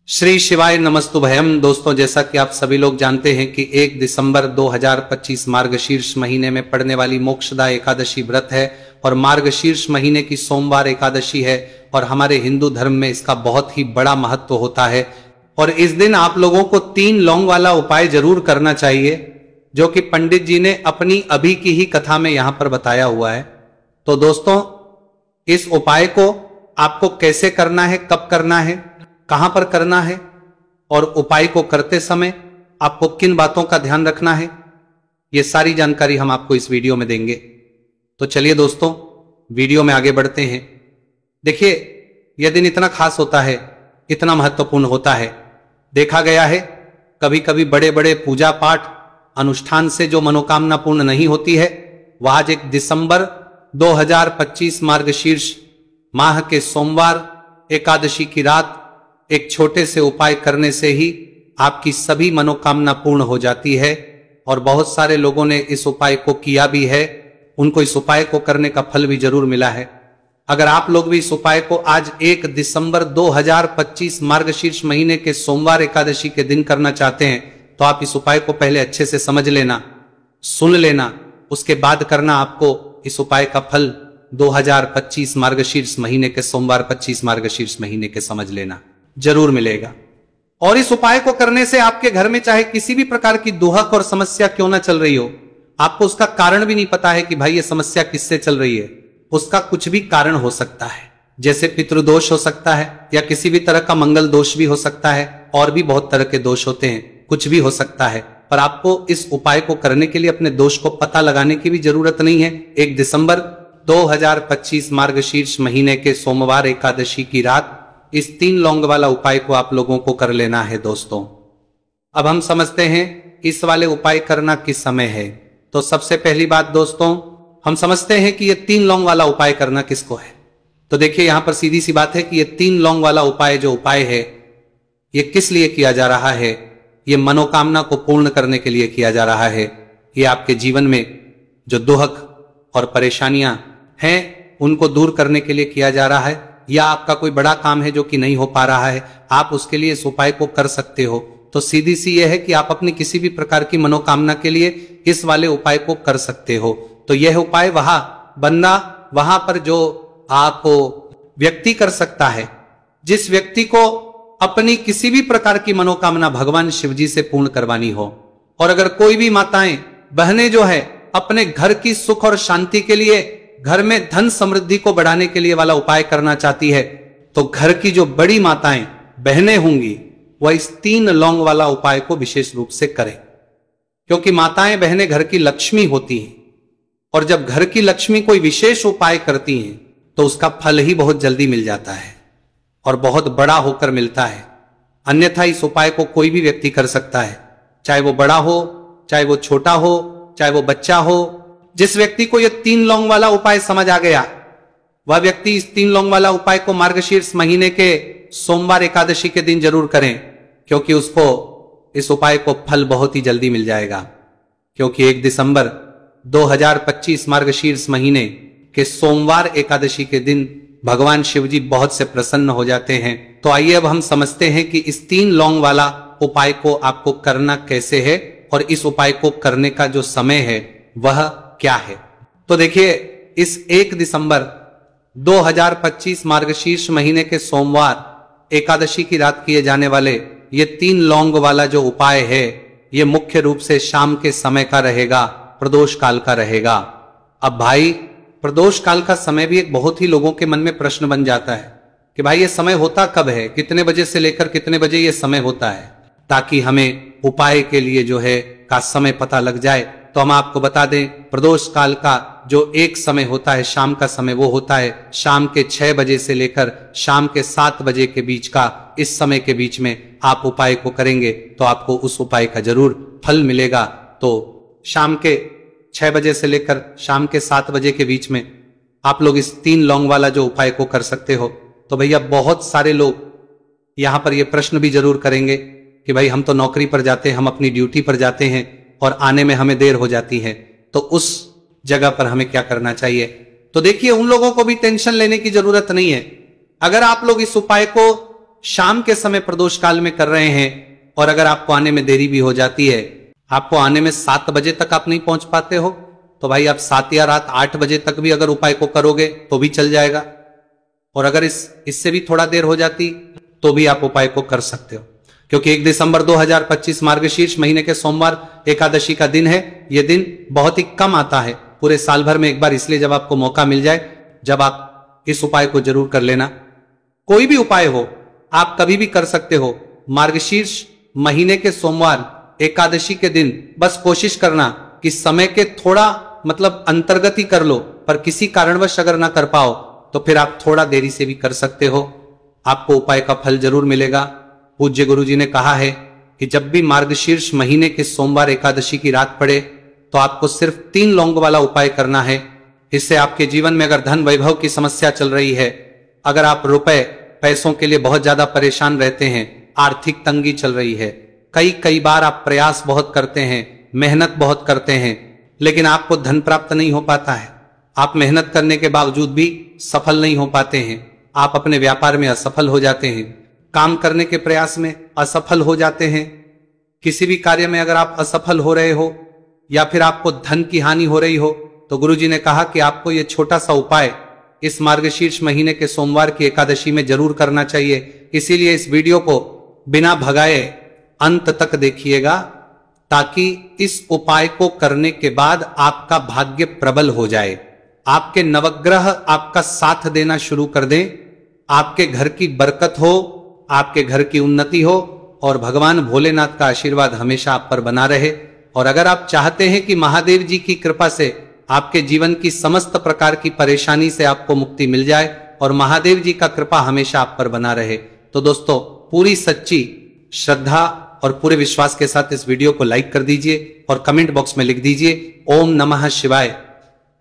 श्री शिवाय नमस्तुभयम। दोस्तों, जैसा कि आप सभी लोग जानते हैं कि 1 दिसंबर 2025 मार्गशीर्ष महीने में पड़ने वाली मोक्षदा एकादशी व्रत है और मार्गशीर्ष महीने की सोमवार एकादशी है और हमारे हिंदू धर्म में इसका बहुत ही बड़ा महत्व होता है। और इस दिन आप लोगों को 3 लौंग वाला उपाय जरूर करना चाहिए, जो कि पंडित जी ने अपनी अभी की ही कथा में यहां पर बताया हुआ है। तो दोस्तों, इस उपाय को आपको कैसे करना है, कब करना है, कहां पर करना है और उपाय को करते समय आपको किन बातों का ध्यान रखना है, यह सारी जानकारी हम आपको इस वीडियो में देंगे। तो चलिए दोस्तों, वीडियो में आगे बढ़ते हैं। देखिए, यह दिन इतना खास होता है, इतना महत्वपूर्ण होता है। देखा गया है कभी कभी बड़े बड़े पूजा पाठ अनुष्ठान से जो मनोकामना पूर्ण नहीं होती है, वह आज 1 दिसंबर 2025 मार्गशीर्ष माह के सोमवार एकादशी की रात एक छोटे से उपाय करने से ही आपकी सभी मनोकामना पूर्ण हो जाती है। और बहुत सारे लोगों ने इस उपाय को किया भी है, उनको इस उपाय को करने का फल भी जरूर मिला है। अगर आप लोग भी इस उपाय को आज 1 दिसंबर 2025 मार्गशीर्ष महीने के सोमवार एकादशी के दिन करना चाहते हैं, तो आप इस उपाय को पहले अच्छे से समझ लेना, सुन लेना, उसके बाद करना। आपको इस उपाय का फल 2025 मार्गशीर्ष महीने के सोमवार 25 मार्गशीर्ष महीने के समझ लेना जरूर मिलेगा। और इस उपाय को करने से आपके घर में चाहे किसी भी प्रकार की दुहक और समस्या क्यों ना चल रही हो, आपको उसका कारण भी नहीं पता है कि भाई ये समस्या किससे चल रही है, उसका कुछ भी कारण हो सकता है। जैसे पितृदोष हो सकता है, या किसी भी तरह का मंगल दोष भी हो सकता है, और भी बहुत तरह के दोष होते हैं, कुछ भी हो सकता है। पर आपको इस उपाय को करने के लिए अपने दोष को पता लगाने की भी जरूरत नहीं है। 1 दिसंबर 2025 मार्गशीर्ष महीने के सोमवार एकादशी की रात इस 3 लौंग वाला उपाय को आप लोगों को कर लेना है। दोस्तों, अब हम समझते हैं इस वाले उपाय करना किस समय है। तो सबसे पहली बात दोस्तों, हम समझते हैं कि ये 3 लौंग वाला उपाय करना किसको है। तो देखिए, यहां पर सीधी सी बात है कि ये 3 लौंग वाला उपाय जो उपाय है, ये किस लिए किया जा रहा है। ये मनोकामना को पूर्ण करने के लिए किया जा रहा है। ये आपके जीवन में जो दुहक और परेशानियां हैं, उनको दूर करने के लिए किया जा रहा है। या आपका कोई बड़ा काम है जो कि नहीं हो पा रहा है, आप उसके लिए इस उपाय को कर सकते हो। तो सीधी सी यह है कि आप अपनी किसी भी प्रकार की मनोकामना के लिए इस वाले उपाय को कर सकते हो। तो यह उपाय वहां पर जो आप व्यक्ति कर सकता है, जिस व्यक्ति को अपनी किसी भी प्रकार की मनोकामना भगवान शिव जी से पूर्ण करवानी हो। और अगर कोई भी माताएं बहनें जो है अपने घर की सुख और शांति के लिए, घर में धन समृद्धि को बढ़ाने के लिए वाला उपाय करना चाहती है, तो घर की जो बड़ी माताएं बहनें होंगी, वह इस 3 लौंग वाला उपाय को विशेष रूप से करें। क्योंकि माताएं बहनें घर की लक्ष्मी होती हैं, और जब घर की लक्ष्मी कोई विशेष उपाय करती हैं, तो उसका फल ही बहुत जल्दी मिल जाता है और बहुत बड़ा होकर मिलता है। अन्यथा इस उपाय को कोई भी व्यक्ति कर सकता है, चाहे वो बड़ा हो, चाहे वो छोटा हो, चाहे वो बच्चा हो। जिस व्यक्ति को यह 3 लौंग वाला उपाय समझ आ गया, वह व्यक्ति इस 3 लौंग वाला उपाय को मार्गशीर्ष महीने के सोमवार एकादशी के दिन जरूर करें, क्योंकि उसको इस उपाय को फल बहुत ही जल्दी मिल जाएगा। क्योंकि 1 दिसंबर 2025 मार्गशीर्ष महीने के सोमवार एकादशी के दिन भगवान शिव जी बहुत से प्रसन्न हो जाते हैं। तो आइए अब हम समझते हैं कि इस 3 लौंग वाला उपाय को आपको करना कैसे है, और इस उपाय को करने का जो समय है वह क्या है। तो देखिए, इस 1 दिसंबर 2025 मार्गशीर्ष महीने के सोमवार एकादशी की रात किए जाने वाले ये 3 लौंग वाला जो उपाय है, ये मुख्य रूप से शाम के समय का रहेगा, प्रदोष काल का रहेगा। अब भाई, प्रदोष काल का समय भी एक बहुत ही लोगों के मन में प्रश्न बन जाता है कि भाई ये समय होता कब है, कितने बजे से लेकर कितने बजे ये समय होता है, ताकि हमें उपाय के लिए जो है का समय पता लग जाए। तो हम आपको बता दें, प्रदोष काल का जो एक समय होता है, शाम का समय, वो होता है शाम के 6 बजे से लेकर शाम के 7 बजे के बीच का। इस समय के बीच में आप उपाय को करेंगे तो आपको उस उपाय का जरूर फल मिलेगा। तो शाम के 6 बजे से लेकर शाम के 7 बजे के बीच में आप लोग इस 3 लौंग वाला जो उपाय को कर सकते हो। तो भैया, बहुत सारे लोग यहां पर ये प्रश्न भी जरूर करेंगे कि भाई हम तो नौकरी पर जाते हैं, हम अपनी ड्यूटी पर जाते हैं और आने में हमें देर हो जाती है, तो उस जगह पर हमें क्या करना चाहिए। तो देखिए, उन लोगों को भी टेंशन लेने की जरूरत नहीं है। अगर आप लोग इस उपाय को शाम के समय प्रदोष काल में कर रहे हैं और अगर आपको आने में देरी भी हो जाती है, आपको आने में 7 बजे तक आप नहीं पहुंच पाते हो, तो भाई आप 7 या रात 8 बजे तक भी अगर उपाय को करोगे तो भी चल जाएगा। और अगर इससे भी थोड़ा देर हो जाती तो भी आप उपाय को कर सकते हो, क्योंकि 1 दिसंबर 2025 मार्गशीर्ष महीने के सोमवार एकादशी का दिन है। यह दिन बहुत ही कम आता है पूरे साल भर में एक बार, इसलिए जब आपको मौका मिल जाए, जब आप इस उपाय को जरूर कर लेना। कोई भी उपाय हो आप कभी भी कर सकते हो। मार्गशीर्ष महीने के सोमवार एकादशी के दिन बस कोशिश करना कि समय के थोड़ा अंतर्गत ही कर लो, पर किसी कारणवश अगर ना कर पाओ तो फिर आप थोड़ा देरी से भी कर सकते हो, आपको उपाय का फल जरूर मिलेगा। पूज्य गुरु जी ने कहा है कि जब भी मार्गशीर्ष महीने के सोमवार एकादशी की रात पड़े तो आपको सिर्फ 3 लौंग वाला उपाय करना है। इससे आपके जीवन में अगर धन वैभव की समस्या चल रही है, अगर आप रुपए पैसों के लिए बहुत ज्यादा परेशान रहते हैं, आर्थिक तंगी चल रही है, कई बार आप प्रयास बहुत करते हैं, मेहनत बहुत करते हैं, लेकिन आपको धन प्राप्त नहीं हो पाता है, आप मेहनत करने के बावजूद भी सफल नहीं हो पाते हैं, आप अपने व्यापार में असफल हो जाते हैं, काम करने के प्रयास में असफल हो जाते हैं, किसी भी कार्य में अगर आप असफल हो रहे हो या फिर आपको धन की हानि हो रही हो, तो गुरुजी ने कहा कि आपको यह छोटा सा उपाय इस मार्गशीर्ष महीने के सोमवार की एकादशी में जरूर करना चाहिए। इसीलिए इस वीडियो को बिना भगाए अंत तक देखिएगा, ताकि इस उपाय को करने के बाद आपका भाग्य प्रबल हो जाए, आपके नवग्रह आपका साथ देना शुरू कर दें, आपके घर की बरकत हो, आपके घर की उन्नति हो और भगवान भोलेनाथ का आशीर्वाद हमेशा आप पर बना रहे। और अगर आप चाहते हैं कि महादेव जी की कृपा से आपके जीवन की समस्त प्रकार की परेशानी से आपको मुक्ति मिल जाए और महादेव जी का कृपा हमेशा आप पर बना रहे, तो दोस्तों पूरी सच्ची श्रद्धा और पूरे विश्वास के साथ इस वीडियो को लाइक कर दीजिए और कमेंट बॉक्स में लिख दीजिए ओम नमः शिवाय,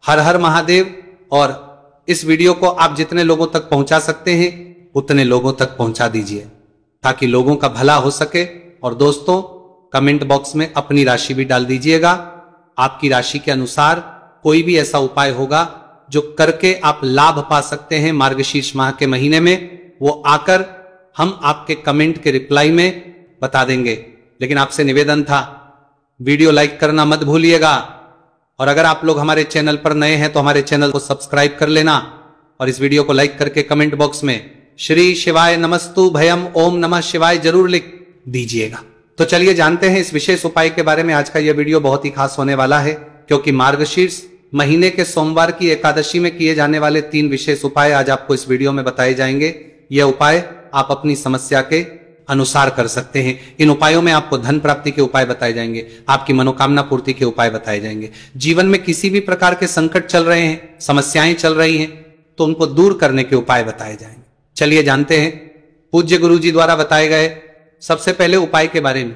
हर हर महादेव। और इस वीडियो को आप जितने लोगों तक पहुंचा सकते हैं उतने लोगों तक पहुंचा दीजिए, ताकि लोगों का भला हो सके। और दोस्तों कमेंट बॉक्स में अपनी राशि भी डाल दीजिएगा, आपकी राशि के अनुसार कोई भी ऐसा उपाय होगा जो करके आप लाभ पा सकते हैं मार्गशीर्ष माह के महीने में, वो आकर हम आपके कमेंट के रिप्लाई में बता देंगे। लेकिन आपसे निवेदन था, वीडियो लाइक करना मत भूलिएगा, और अगर आप लोग हमारे चैनल पर नए हैं तो हमारे चैनल को सब्सक्राइब कर लेना और इस वीडियो को लाइक करके कमेंट बॉक्स में श्री शिवाय नमस्तु भयम ओम नमः शिवाय जरूर लिख दीजिएगा। तो चलिए जानते हैं इस विशेष उपाय के बारे में। आज का यह वीडियो बहुत ही खास होने वाला है, क्योंकि मार्गशीर्ष महीने के सोमवार की एकादशी में किए जाने वाले 3 विशेष उपाय आज आपको इस वीडियो में बताए जाएंगे। यह उपाय आप अपनी समस्या के अनुसार कर सकते हैं। इन उपायों में आपको धन प्राप्ति के उपाय बताए जाएंगे, आपकी मनोकामना पूर्ति के उपाय बताए जाएंगे। जीवन में किसी भी प्रकार के संकट चल रहे हैं, समस्याएं चल रही हैं, तो उनको दूर करने के उपाय बताए जाएंगे। चलिए जानते हैं पूज्य गुरु जी द्वारा बताए गए सबसे पहले उपाय के बारे में।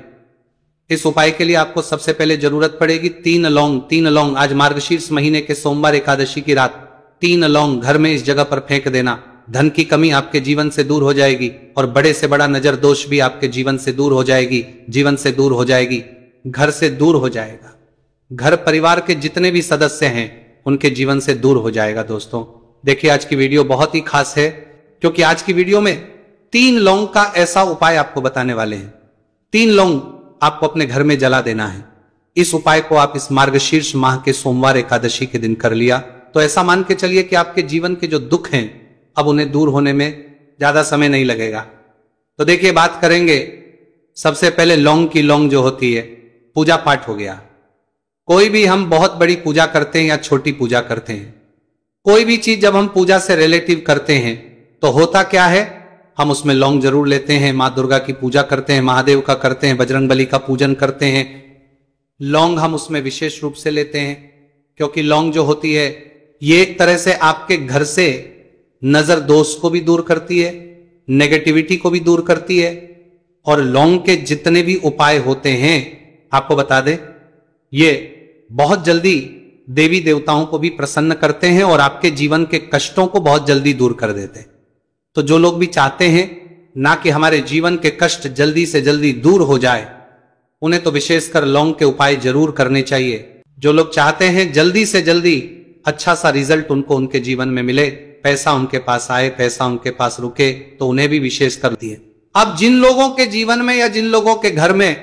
इस उपाय के लिए आपको सबसे पहले जरूरत पड़ेगी 3 लौंग। आज मार्गशीर्ष महीने के सोमवार एकादशी की रात 3 लौंग घर में इस जगह पर फेंक देना। धन की कमी आपके जीवन से दूर हो जाएगी और बड़े से बड़ा नजर दोष भी आपके जीवन से दूर हो जाएगी, जीवन से दूर हो जाएगी, घर से दूर हो जाएगा, घर परिवार के जितने भी सदस्य हैं उनके जीवन से दूर हो जाएगा। दोस्तों देखिए आज की वीडियो बहुत ही खास है, क्योंकि आज की वीडियो में 3 लौंग का ऐसा उपाय आपको बताने वाले हैं। 3 लौंग आपको अपने घर में जला देना है। इस उपाय को आप इस मार्गशीर्ष माह के सोमवार एकादशी के दिन कर लिया तो ऐसा मान के चलिए कि आपके जीवन के जो दुख हैं अब उन्हें दूर होने में ज्यादा समय नहीं लगेगा। तो देखिए बात करेंगे सबसे पहले लौंग की। लौंग जो होती है पूजा पाठ हो गया, कोई भी हम बहुत बड़ी पूजा करते हैं या छोटी पूजा करते हैं, कोई भी चीज जब हम पूजा से रिलेटिव करते हैं तो होता क्या है, हम उसमें लौंग जरूर लेते हैं। माँ दुर्गा की पूजा करते हैं, महादेव का करते हैं, बजरंगबली का पूजन करते हैं, लौंग हम उसमें विशेष रूप से लेते हैं, क्योंकि लौंग जो होती है ये एक तरह से आपके घर से नजर दोष को भी दूर करती है, नेगेटिविटी को भी दूर करती है। और लौंग के जितने भी उपाय होते हैं आपको बता दें, ये बहुत जल्दी देवी देवताओं को भी प्रसन्न करते हैं और आपके जीवन के कष्टों को बहुत जल्दी दूर कर देते हैं। तो जो लोग भी चाहते हैं ना कि हमारे जीवन के कष्ट जल्दी से जल्दी दूर हो जाए, उन्हें तो विशेषकर लौंग के उपाय जरूर करने चाहिए। जो लोग चाहते हैं जल्दी से जल्दी अच्छा सा रिजल्ट उनको उनके जीवन में मिले, पैसा उनके पास आए, पैसा उनके पास रुके, तो उन्हें भी विशेष कर दिए अब जिन लोगों के जीवन में या जिन लोगों के घर में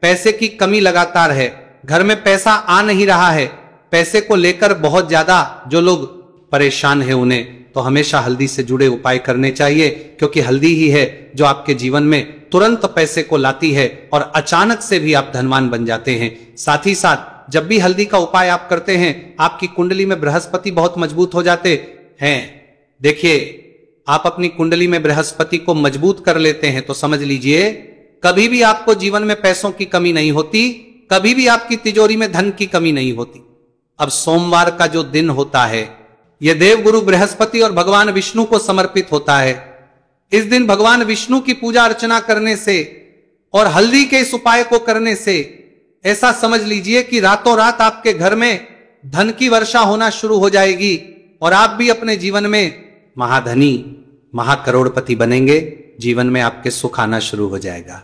पैसे की कमी लगातार है, घर में पैसा आ नहीं रहा है, पैसे को लेकर बहुत ज्यादा जो लोग परेशान है, उन्हें तो हमेशा हल्दी से जुड़े उपाय करने चाहिए, क्योंकि हल्दी ही है जो आपके जीवन में तुरंत पैसे को लाती है और अचानक से भी आप धनवान बन जाते हैं। साथ ही साथ जब भी हल्दी का उपाय आप करते हैं, आपकी कुंडली में बृहस्पति बहुत मजबूत हो जाते हैं। देखिए, आप अपनी कुंडली में बृहस्पति को मजबूत कर लेते हैं तो समझ लीजिए कभी भी आपको जीवन में पैसों की कमी नहीं होती, कभी भी आपकी तिजोरी में धन की कमी नहीं होती। अब सोमवार का जो दिन होता है, यह देवगुरु बृहस्पति और भगवान विष्णु को समर्पित होता है। इस दिन भगवान विष्णु की पूजा अर्चना करने से और हल्दी के इस उपाय को करने से ऐसा समझ लीजिए कि रातों रात आपके घर में धन की वर्षा होना शुरू हो जाएगी और आप भी अपने जीवन में महाधनी, महाकरोड़पति बनेंगे। जीवन में आपके सुख आना शुरू हो जाएगा।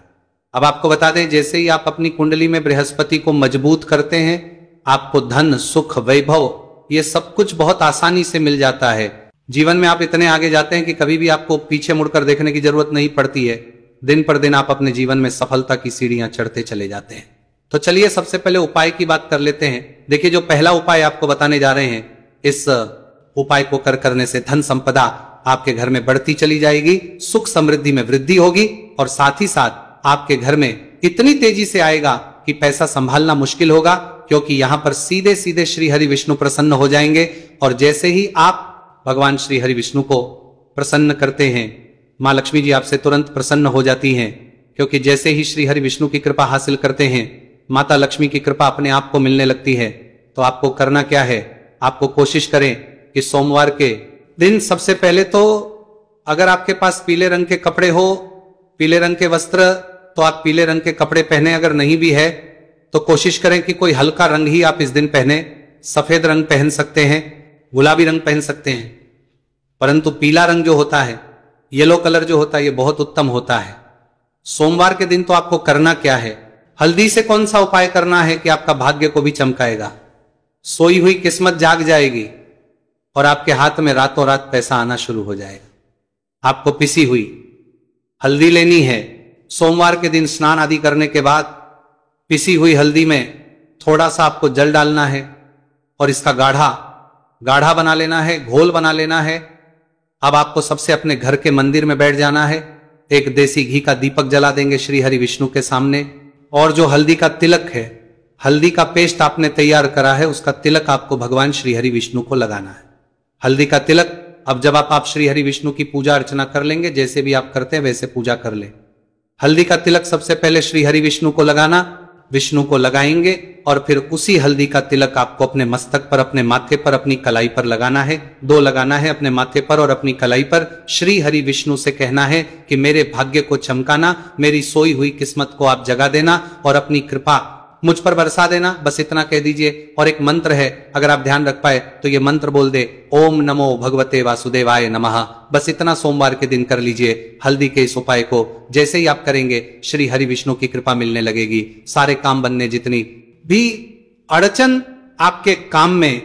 अब आपको बता दें, जैसे ही आप अपनी कुंडली में बृहस्पति को मजबूत करते हैं, आपको धन, सुख, वैभव ये सब कुछ बहुत आसानी से मिल जाता है। जीवन में आप इतने आगे जाते हैं कि कभी भी आपको पीछे मुड़कर देखने की जरूरत नहीं पड़ती है। दिन पर दिन आप अपने जीवन में सफलता की सीढ़ियां चढ़ते चले जाते हैं। तो चलिए सबसे पहले उपाय की बात कर लेते हैं। देखिए, जो पहला उपाय आपको बताने जा रहे हैं, इस उपाय को करने से धन संपदा आपके घर में बढ़ती चली जाएगी, सुख समृद्धि में वृद्धि होगी और साथ ही साथ आपके घर में इतनी तेजी से आएगा कि पैसा संभालना मुश्किल होगा, क्योंकि यहां पर सीधे सीधे श्री हरि विष्णु प्रसन्न हो जाएंगे। और जैसे ही आप भगवान श्री हरि विष्णु को प्रसन्न करते हैं, मां लक्ष्मी जी आपसे तुरंत प्रसन्न हो जाती हैं, क्योंकि जैसे ही श्री हरि विष्णु की कृपा हासिल करते हैं, माता लक्ष्मी की कृपा अपने आप को मिलने लगती है। तो आपको करना क्या है, आपको कोशिश करें कि सोमवार के दिन सबसे पहले तो अगर आपके पास पीले रंग के कपड़े हो, पीले रंग के वस्त्र, तो आप पीले रंग के कपड़े पहने। अगर नहीं भी है तो कोशिश करें कि कोई हल्का रंग ही आप इस दिन पहने। सफेद रंग पहन सकते हैं, गुलाबी रंग पहन सकते हैं, परंतु पीला रंग जो होता है, येलो कलर जो होता है, ये बहुत उत्तम होता है। सोमवार के दिन तो आपको करना क्या है, हल्दी से कौन सा उपाय करना है कि आपका भाग्य को भी चमकाएगा, सोई हुई किस्मत जाग जाएगी और आपके हाथ में रातों रात पैसा आना शुरू हो जाएगा। आपको पिसी हुई हल्दी लेनी है। सोमवार के दिन स्नान आदि करने के बाद पिसी हुई हल्दी में थोड़ा सा आपको जल डालना है और इसका गाढ़ा बना लेना है, घोल बना लेना है। अब आपको सबसे अपने घर के मंदिर में बैठ जाना है, एक देसी घी का दीपक जला देंगे श्री हरि विष्णु के सामने, और जो हल्दी का तिलक है, हल्दी का पेस्ट आपने तैयार करा है, उसका तिलक आपको भगवान श्री हरि विष्णु को लगाना है। हल्दी का तिलक, अब जब आप श्री हरि विष्णु की पूजा अर्चना कर लेंगे, जैसे भी आप करते हैं वैसे पूजा कर ले। हल्दी का तिलक सबसे पहले श्री हरि विष्णु को लगाना, विष्णु को लगाएंगे और फिर उसी हल्दी का तिलक आपको अपने मस्तक पर, अपने माथे पर, अपनी कलाई पर लगाना है। 2 लगाना है, अपने माथे पर और अपनी कलाई पर। श्री हरि विष्णु से कहना है कि मेरे भाग्य को चमकाना, मेरी सोई हुई किस्मत को आप जगा देना और अपनी कृपा मुझ पर बरसा देना। बस इतना कह दीजिए। और एक मंत्र है, अगर आप ध्यान रख पाए तो ये मंत्र बोल दे, ओम नमो भगवते वासुदेवाय नमः। बस इतना सोमवार के दिन कर लीजिए। हल्दी के इस उपाय को जैसे ही आप करेंगे, श्री हरि विष्णु की कृपा मिलने लगेगी। सारे काम बनने, जितनी भी अड़चन आपके काम में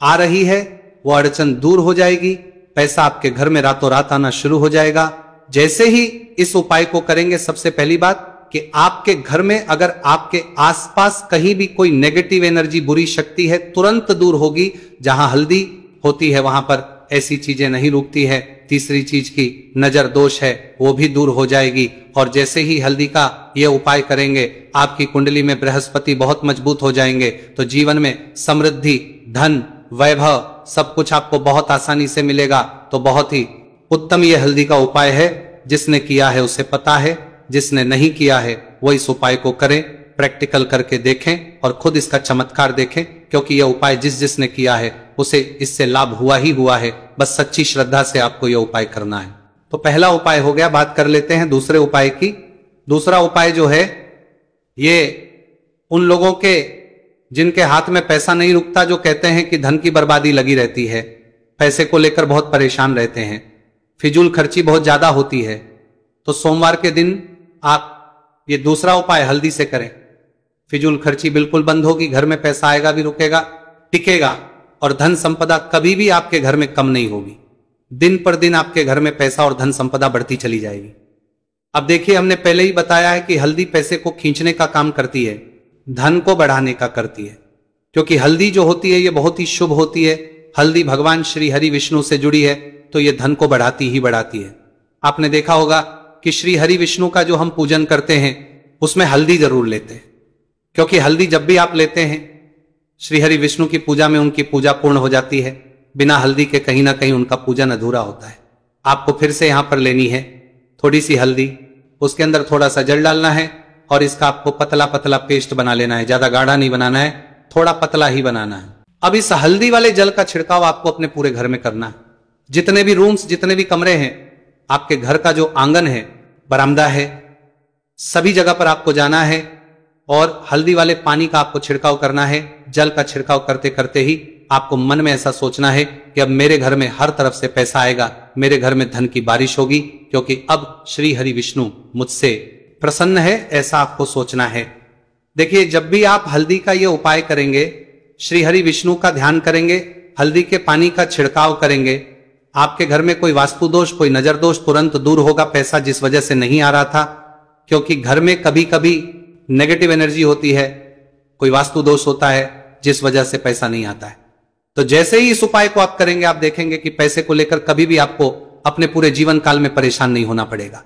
आ रही है वो अड़चन दूर हो जाएगी। पैसा आपके घर में रातों रात आना शुरू हो जाएगा। जैसे ही इस उपाय को करेंगे, सबसे पहली बात कि आपके घर में अगर आपके आसपास कहीं भी कोई नेगेटिव एनर्जी, बुरी शक्ति है, तुरंत दूर होगी। जहां हल्दी होती है वहां पर ऐसी चीजें नहीं रुकती है। तीसरी चीज की नजर दोष है, वो भी दूर हो जाएगी। और जैसे ही हल्दी का ये उपाय करेंगे, आपकी कुंडली में बृहस्पति बहुत मजबूत हो जाएंगे, तो जीवन में समृद्धि, धन, वैभव सब कुछ आपको बहुत आसानी से मिलेगा। तो बहुत ही उत्तम ये हल्दी का उपाय है। जिसने किया है उसे पता है, जिसने नहीं किया है वो इस उपाय को करें, प्रैक्टिकल करके देखें और खुद इसका चमत्कार देखें, क्योंकि यह उपाय जिसने किया है उसे इससे लाभ हुआ ही हुआ है। बस सच्ची श्रद्धा से आपको यह उपाय करना है। तो पहला उपाय हो गया। बात कर लेते हैं दूसरे उपाय की। दूसरा उपाय जो है, ये उन लोगों के जिनके हाथ में पैसा नहीं रुकता, जो कहते हैं कि धन की बर्बादी लगी रहती है, पैसे को लेकर बहुत परेशान रहते हैं, फिजूल खर्ची बहुत ज्यादा होती है। तो सोमवार के दिन आप ये दूसरा उपाय हल्दी से करें। फिजूल खर्ची बिल्कुल बंद होगी, घर में पैसा आएगा भी, रुकेगा, टिकेगा और धन संपदा कभी भी आपके घर में कम नहीं होगी। दिन पर दिन आपके घर में पैसा और धन संपदा बढ़ती चली जाएगी। अब देखिए, हमने पहले ही बताया है कि हल्दी पैसे को खींचने का काम करती है, धन को बढ़ाने का करती है, क्योंकि हल्दी जो होती है ये बहुत ही शुभ होती है। हल्दी भगवान श्री हरि विष्णु से जुड़ी है, तो ये धन को बढ़ाती ही बढ़ाती है। आपने देखा होगा कि श्री हरि विष्णु का जो हम पूजन करते हैं उसमें हल्दी जरूर लेते हैं, क्योंकि हल्दी जब भी आप लेते हैं श्री हरि विष्णु की पूजा में उनकी पूजा पूर्ण हो जाती है। बिना हल्दी के कहीं ना कहीं उनका पूजन अधूरा होता है। आपको फिर से यहां पर लेनी है थोड़ी सी हल्दी, उसके अंदर थोड़ा सा जल डालना है और इसका आपको पतला पतला पेस्ट बना लेना है। ज्यादा गाढ़ा नहीं बनाना है, थोड़ा पतला ही बनाना है। अब इस हल्दी वाले जल का छिड़काव आपको अपने पूरे घर में करना है। जितने भी रूम्स, जितने भी कमरे हैं, आपके घर का जो आंगन है, बरामदा है, सभी जगह पर आपको जाना है और हल्दी वाले पानी का आपको छिड़काव करना है। जल का छिड़काव करते करते ही आपको मन में ऐसा सोचना है कि अब मेरे घर में हर तरफ से पैसा आएगा, मेरे घर में धन की बारिश होगी, क्योंकि अब श्री हरि विष्णु मुझसे प्रसन्न है, ऐसा आपको सोचना है। देखिए, जब भी आप हल्दी का ये उपाय करेंगे, श्री हरि विष्णु का ध्यान करेंगे, हल्दी के पानी का छिड़काव करेंगे, आपके घर में कोई वास्तु दोष, कोई नजर दोष तुरंत दूर होगा। पैसा जिस वजह से नहीं आ रहा था, क्योंकि घर में कभी कभी नेगेटिव एनर्जी होती है, कोई वास्तु दोष होता है जिस वजह से पैसा नहीं आता है। तो जैसे ही इस उपाय को आप करेंगे, आप देखेंगे कि पैसे को लेकर कभी भी आपको अपने पूरे जीवन काल में परेशान नहीं होना पड़ेगा।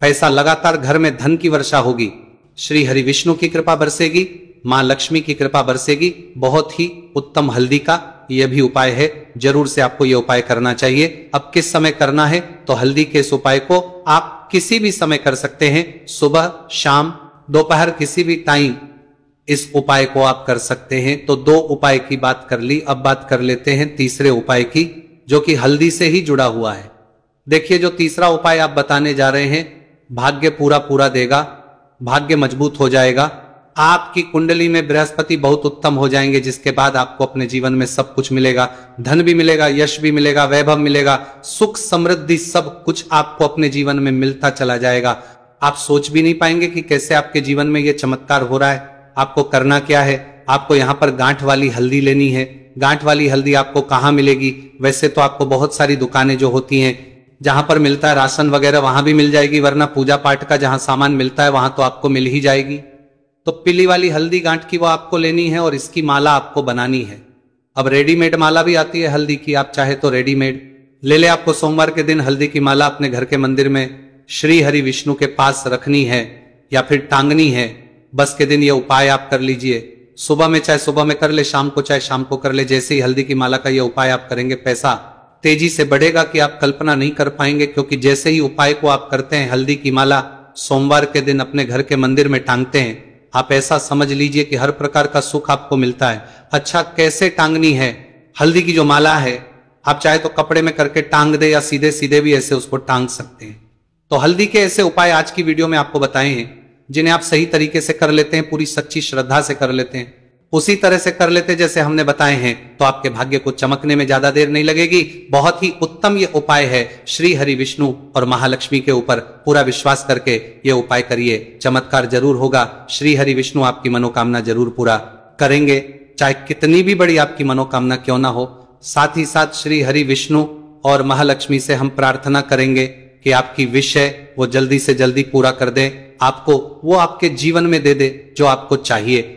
पैसा लगातार घर में धन की वर्षा होगी, श्री हरि विष्णु की कृपा बरसेगी, मां लक्ष्मी की कृपा बरसेगी। बहुत ही उत्तम हल्दी का यह भी उपाय है, जरूर से आपको यह उपाय करना चाहिए। अब किस समय करना है, तो हल्दी के इस उपाय को आप किसी भी समय कर सकते हैं, सुबह, शाम, दोपहर, किसी भी टाइम इस उपाय को आप कर सकते हैं। तो 2 उपाय की बात कर ली, अब बात कर लेते हैं तीसरे उपाय की, जो कि हल्दी से ही जुड़ा हुआ है। देखिए, जो तीसरा उपाय आप बताने जा रहे हैं, भाग्य पूरा पूरा देगा, भाग्य मजबूत हो जाएगा, आपकी कुंडली में बृहस्पति बहुत उत्तम हो जाएंगे, जिसके बाद आपको अपने जीवन में सब कुछ मिलेगा। धन भी मिलेगा, यश भी मिलेगा, वैभव मिलेगा, सुख समृद्धि सब कुछ आपको अपने जीवन में मिलता चला जाएगा। आप सोच भी नहीं पाएंगे कि कैसे आपके जीवन में यह चमत्कार हो रहा है। आपको करना क्या है, आपको यहां पर गांठ वाली हल्दी लेनी है। गांठ वाली हल्दी आपको कहां मिलेगी? वैसे तो आपको बहुत सारी दुकानें जो होती हैं, जहां पर मिलता है राशन वगैरह, वहां भी मिल जाएगी, वरना पूजा पाठ का जहां सामान मिलता है वहां तो आपको मिल ही जाएगी। तो पीली वाली हल्दी गांठ की वो आपको लेनी है और इसकी माला आपको बनानी है। अब रेडीमेड माला भी आती है हल्दी की, आप चाहे तो रेडीमेड ले ले। आपको सोमवार के दिन हल्दी की माला अपने घर के मंदिर में श्री हरि विष्णु के पास रखनी है या फिर टांगनी है। बस के दिन ये उपाय आप कर लीजिए। सुबह में चाहे सुबह में कर ले, शाम को चाहे शाम को कर ले। जैसे ही हल्दी की माला का ये उपाय आप करेंगे, पैसा तेजी से बढ़ेगा कि आप कल्पना नहीं कर पाएंगे। क्योंकि जैसे ही उपाय को आप करते हैं, हल्दी की माला सोमवार के दिन अपने घर के मंदिर में टांगते हैं, आप ऐसा समझ लीजिए कि हर प्रकार का सुख आपको मिलता है। अच्छा, कैसे टांगनी है हल्दी की जो माला है? आप चाहे तो कपड़े में करके टांग दे या सीधे सीधे भी ऐसे उसको टांग सकते हैं। तो हल्दी के ऐसे उपाय आज की वीडियो में आपको बताए हैं, जिन्हें आप सही तरीके से कर लेते हैं, पूरी सच्ची श्रद्धा से कर लेते हैं, उसी तरह से कर लेते जैसे हमने बताए हैं, तो आपके भाग्य को चमकने में ज्यादा देर नहीं लगेगी। बहुत ही उत्तम ये उपाय है। श्री हरि विष्णु और महालक्ष्मी के ऊपर पूरा विश्वास करके ये उपाय करिए, चमत्कार जरूर होगा। श्री हरि विष्णु आपकी मनोकामना जरूर पूरा करेंगे, चाहे कितनी भी बड़ी आपकी मनोकामना क्यों ना हो। साथ ही साथ श्री हरि विष्णु और महालक्ष्मी से हम प्रार्थना करेंगे कि आपकी विश है वो जल्दी से जल्दी पूरा कर दे, आपको वो आपके जीवन में दे दे जो आपको चाहिए।